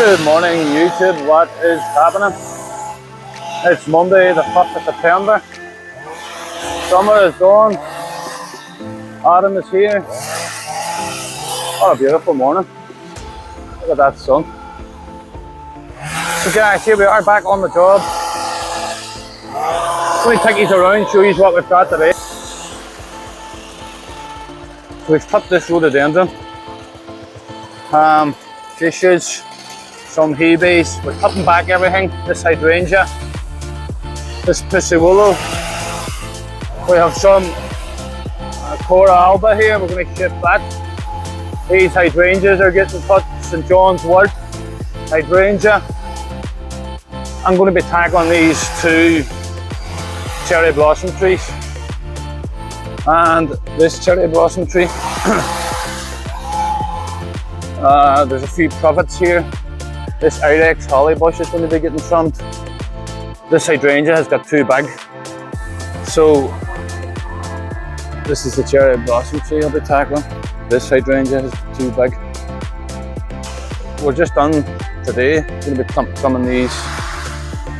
Good morning YouTube, what is happening? It's Monday the 1st of September. Summer is gone. Autumn is here. What a beautiful morning. Look at that sun. So guys, here we are back on the job. Let me take you around, show you what we've got today. We've cut this rhododendron. Fishes, some hebes. We're cutting back everything. This hydrangea, this pussy willow. We have some Cora alba here. We're going to shift that. These hydrangeas are getting cut. St. John's wort hydrangea. I'm going to be tackling these two cherry blossom trees and this cherry blossom tree. There's a few privates here. This Irex holly bush is going to be getting trimmed. This hydrangea has got too big. So this is the cherry blossom tree I'll be tackling. This hydrangea is too big. We're just done today. We're going to be trimming these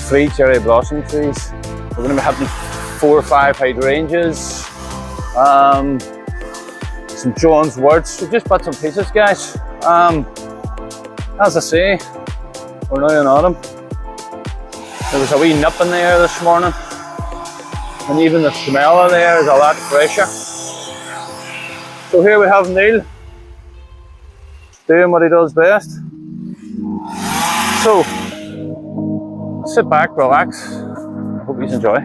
3 cherry blossom trees. We're going to be having 4 or 5 hydrangeas. Some John's worts. So just bits and pieces, guys. As I say, we're now in autumn. There was a wee nip in there this morning, and even the smell of there is a lot fresher. So here we have Neil doing what he does best. So sit back, relax. I hope you enjoy.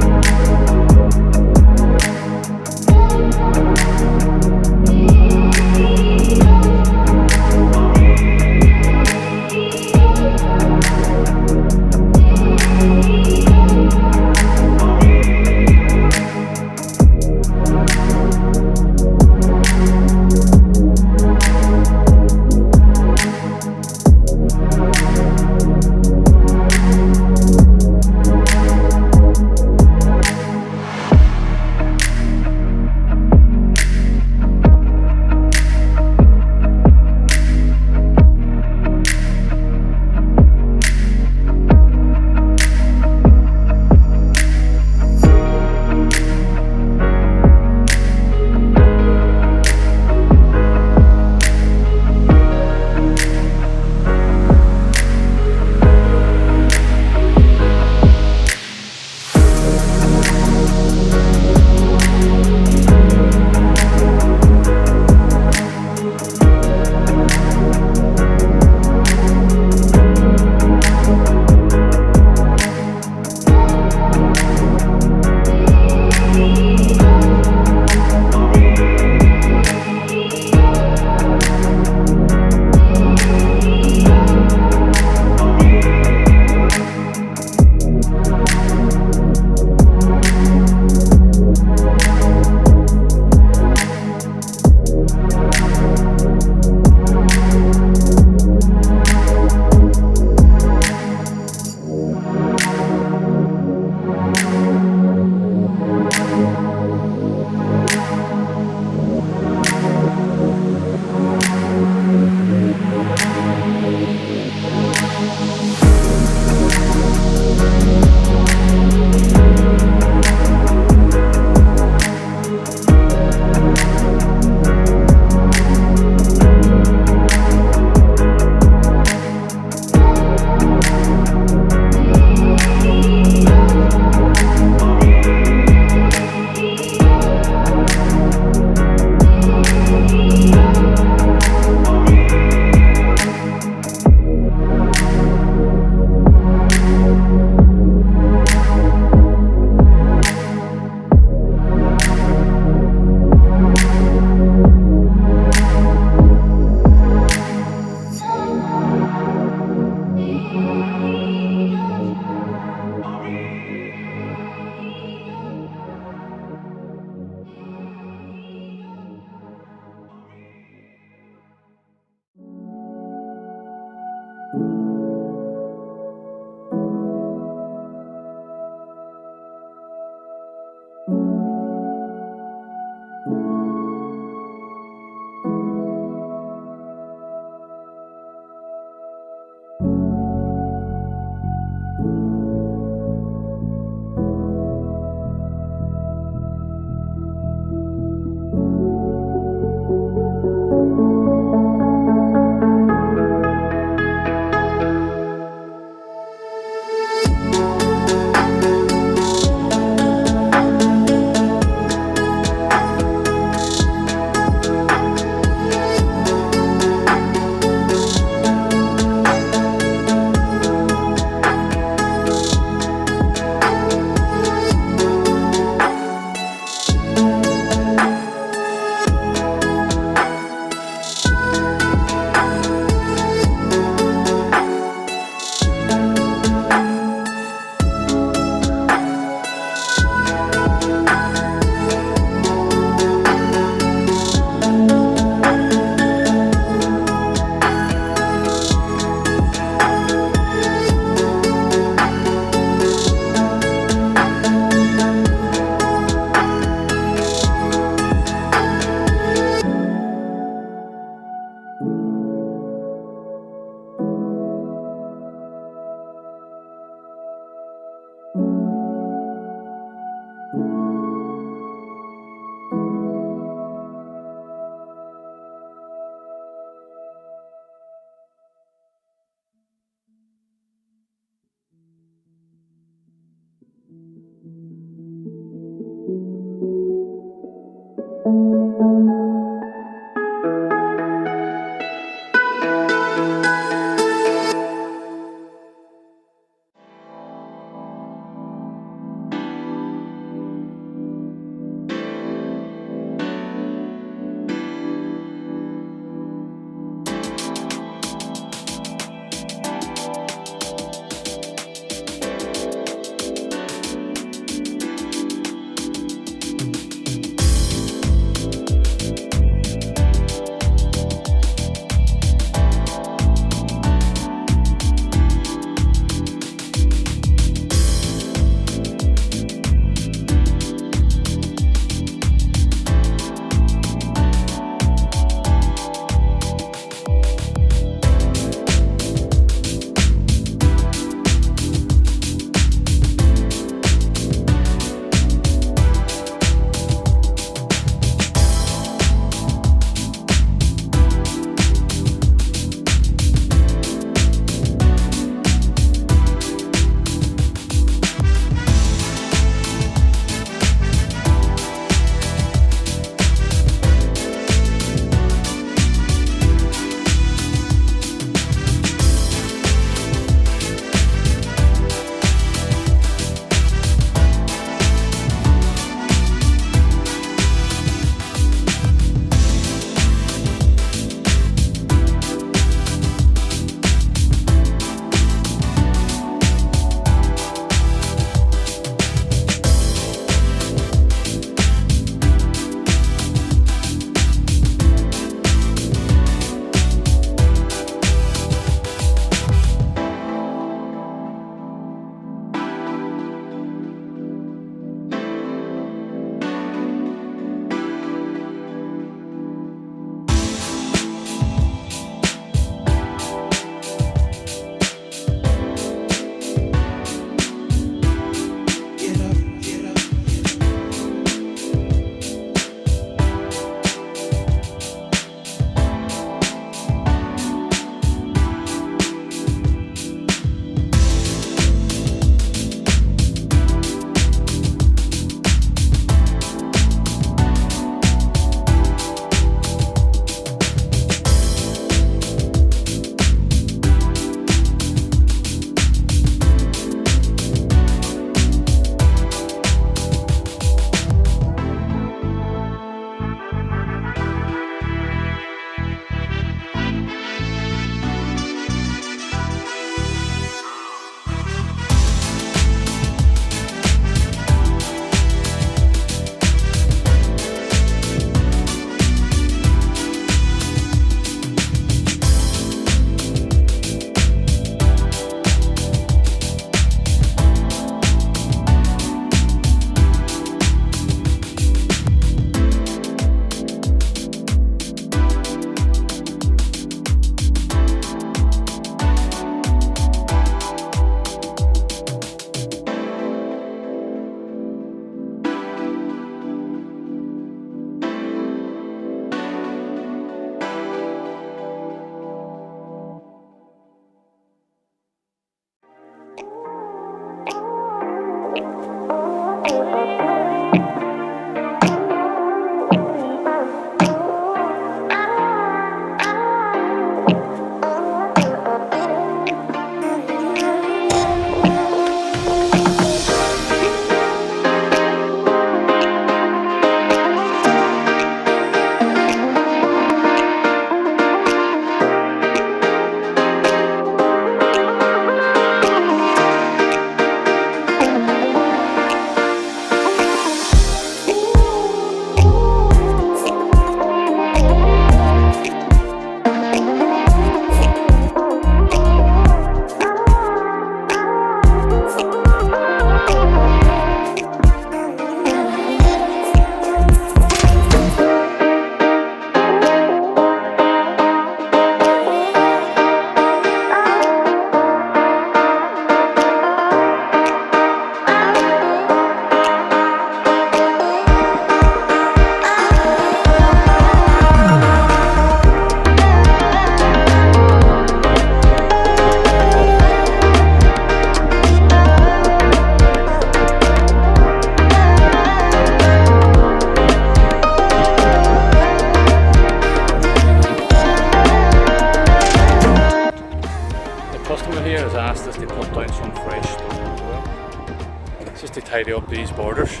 tidy up these borders.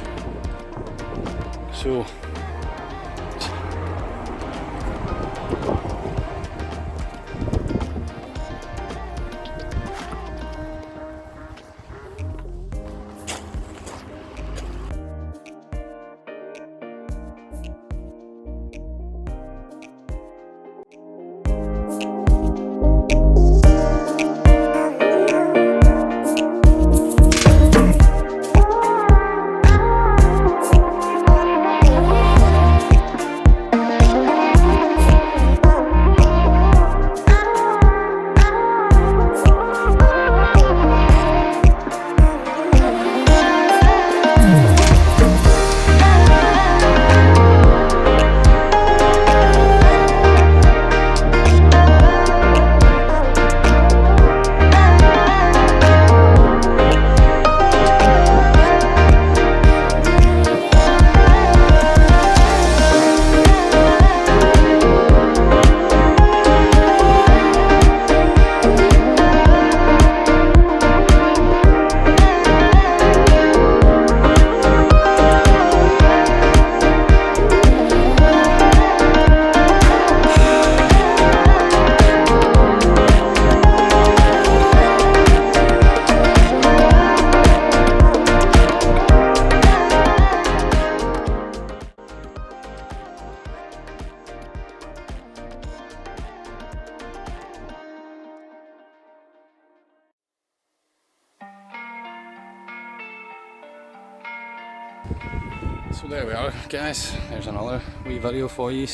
So there we are, guys. There's another wee video for you.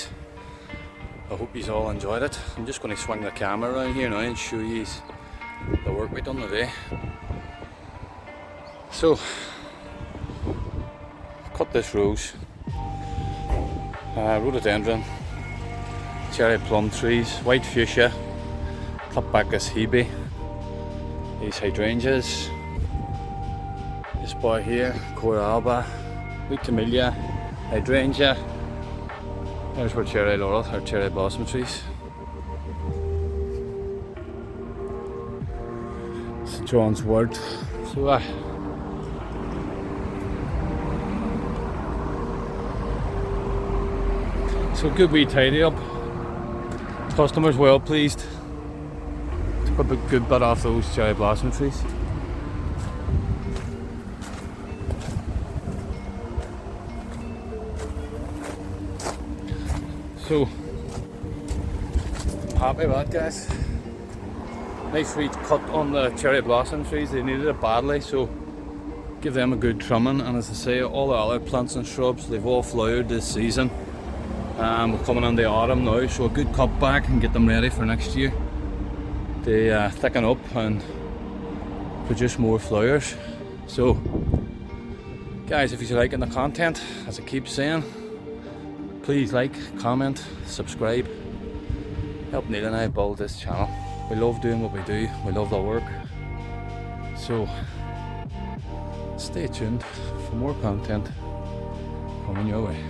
I hope you all enjoyed it. I'm just going to swing the camera around here now and show you the work we've done today. So, cut this rose, rhododendron, cherry plum trees, white fuchsia, cut back this hebe, these hydrangeas, this boy here, Cora alba, wheat camellia, hydrangea. There's where cherry laurel, or cherry blossom trees. St. John's wort. So good wee tidy up. Customers well pleased. Took a good bit off those cherry blossom trees. So, I'm happy with that, guys. Nice wee cut on the cherry blossom trees, they needed it badly, so give them a good trimming. And as I say, all the other plants and shrubs, they've all flowered this season. We're coming into autumn now, so a good cut back and get them ready for next year. They thicken up and produce more flowers. So, guys, if you're liking the content, as I keep saying, please like, comment, subscribe. Help Neil and I build this channel. We love doing what we do, we love the work. So stay tuned for more content coming your way.